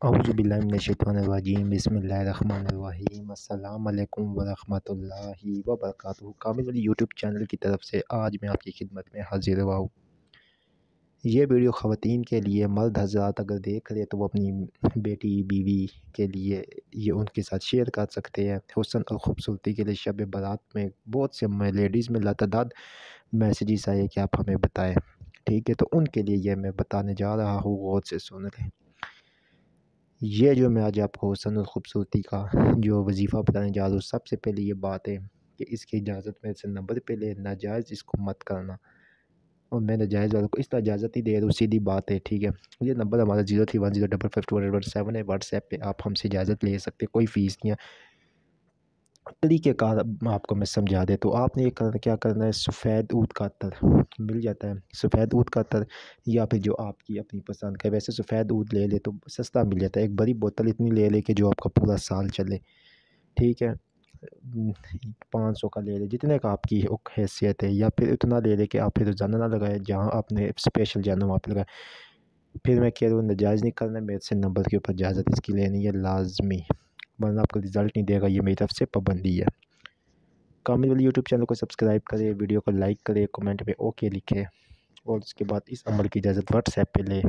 अऊज़ुबिल्लाहिमिनश्शैतानिर्रजीम बिस्मिल्लाहिर्रहमानिर्रहीम अस्सलाम वालेकुम वरहमतुल्लाहि वबरकातुहू। कामिल वली यूट्यूब चैनल की तरफ से आज मैं आपकी खिदमत में हाजिर हुआ हूँ। ये वीडियो ख़वातीन के लिए, मर्द हज़रात अगर देख रहे तो वो अपनी बेटी बीवी के लिए ये उनके साथ शेयर कर सकते हैं। हुस्न और ख़ूबसूरती के लिए शब बारात में बहुत से लेडीज़ में लातादाद मैसेजेस आए कि आप हमें बताएं, ठीक है। तो उनके लिए ये मैं बताने जा रहा हूँ, गौर से सुन लें। ये जो मैं आज आपको हुस्न और ख़ूबसूरती का जो वजीफ़ा बताने जा रहा हूँ, सबसे पहले ये बात है कि इसकी इजाज़त मेरे से नंबर पे ले, नाजायज़ इसको मत करना। और मैं नाजायज़ वालों को इस तरह इजाज़त नहीं दे रहा हूँ, सीधी बात है, ठीक है। ये नंबर हमारा 0310552217 है। व्हाट्सएप पे आप हमसे इजाज़त ले सकते, कोई फ़ीस नहीं है। तरीक़ेकार आपको मैं समझा दें तो आपने क्या करना है, सफ़ेद ऊद का अत्तर मिल जाता है, सफ़ेद ऊद का अत्तर या फिर जो आपकी अपनी पसंद का। वैसे सफ़ेद ऊद ले ले तो सस्ता मिल जाता है। एक बड़ी बोतल इतनी ले ले कि जो आपका पूरा साल चले, ठीक है। 500 का ले ले, जितने का आपकी हैसियत है, या फिर इतना ले ले कि आप फिर रोज़ाना ना लगाए, जहाँ आपने स्पेशल जाना वहाँ पर लगाए। फिर मैं कह रहा हूँ नाजायज़ नहीं करना, मेरे से नंबर के ऊपर इजाज़त इसकी लेनी है लाजमी, वरना आपका रिज़ल्ट नहीं देगा। ये मेरी तरफ से पाबंदी है। कामिल वली यूट्यूब चैनल को सब्सक्राइब करें, वीडियो को लाइक करें, कमेंट में ओके लिखें, और उसके बाद इस अमल की इजाज़त व्हाट्सएप पे ले।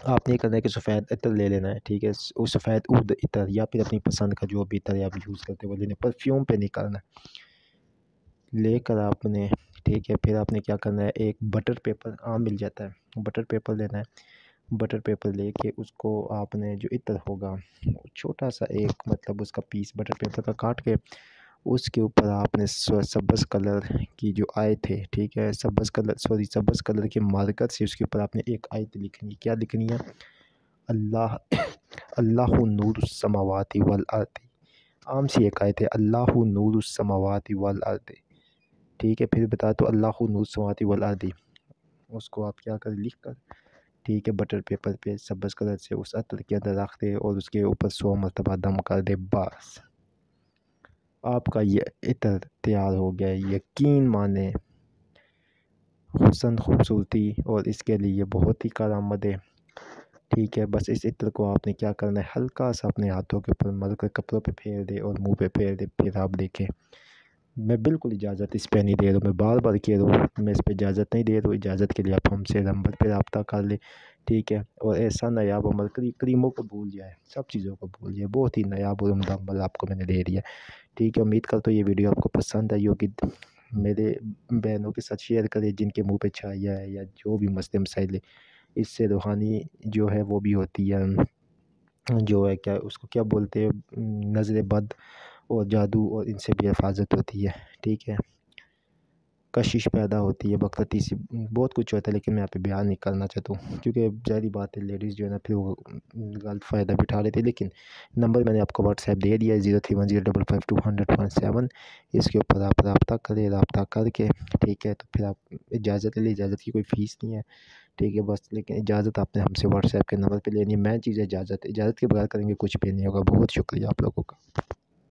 आपने ये करना है कि सफ़ेद इत्र ले लेना है, ठीक है। उस सफ़ेद ऊद इत्र या फिर अपनी पसंद का जो भी इत्र आप यूज़ करते हो वो लेना, परफ्यूम पे नहीं करना। लेकर आपने, ठीक है, फिर आपने क्या करना है, एक बटर पेपर आम मिल जाता है, बटर पेपर लेना है। बटर पेपर लेके उसको आपने जो इत्र होगा छोटा सा एक मतलब उसका पीस बटर पेपर का काट के उसके ऊपर आपने सब्ज़ कलर की जो आयत है, ठीक है, सब्ज़ कलर के मार्कर से उसके ऊपर आपने एक आयत लिखनी है। क्या लिखनी है? अल्लाह अल्लाहु नूरुस समावाति वल अर्दी। आम सी एक आयत है, अल्लाहु नूरुस समावाति वल अर्दी, ठीक है। फिर बता तो अल्लाहु नूरुस समावाति वल अर्दी, उसको आप क्या कर लिख कर, ठीक है, बटर पेपर पे सब्ज़ कलर से उस अत्र के अंदर रख दे और उसके ऊपर 100 मरतबा दम कर दे, बस आपका ये इत्र तैयार हो गया। यकीन माने हुस्न खूबसूरती और इसके लिए बहुत ही कारआमद है, ठीक है। बस इस इत्र को आपने क्या करना है, हल्का सा अपने हाथों के ऊपर मल कर कपड़ों पे फेर दे और मुंह पे फेर दे। फिर आप देखें, मैं बिल्कुल इजाज़त इस पे नहीं दे रहा हूँ, मैं बार बार कह रहा हूँ, मैं इस पे इजाज़त नहीं दे रहा हूँ। इजाज़त के लिए आप हमसे नंबर पे रब्ता कर ले, ठीक है। और ऐसा नायाब अमल क्रीमों को भूल जाए, सब चीज़ों को भूल जाए, बहुत ही नायाब और उम्दा अमल आपको मैंने दे दिया, ठीक है। उम्मीद करता हूँ ये वीडियो आपको पसंद आई होगी। मेरे बहनों के साथ शेयर करें जिनके मुंह पे छाया है या जो भी मसले मसाइल है। इससे रूहानी जो है वो भी होती है, जो है क्या उसको क्या बोलते हैं, नज़र बद और जादू, और इनसे भी हिफाजत होती है, ठीक है। कशिश पैदा होती है, बकरती सी, बहुत कुछ होता है, लेकिन मैं यहाँ पे बयान नहीं करना चाहता हूँ क्योंकि ज़ाहिर बात है लेडीज़ जो है ना फिर वो गलत फ़ायदा भी उठा लेती है। लेकिन नंबर मैंने आपको व्हाट्सएप दे दिया है 0310552200। इसके ऊपर आप रब्ता करें, रब्ता करके, ठीक है, तो फिर आप इजाज़त ले, इजाज़त की कोई फ़ीस नहीं है, ठीक है। बस लेकिन इजाज़त आपने हमसे व्हाट्सएप के नंबर पर लेनी है। मैं चीज़ इजाज़त के बगैर करेंगे कुछ भी नहीं होगा। बहुत शुक्रिया आप लोगों का।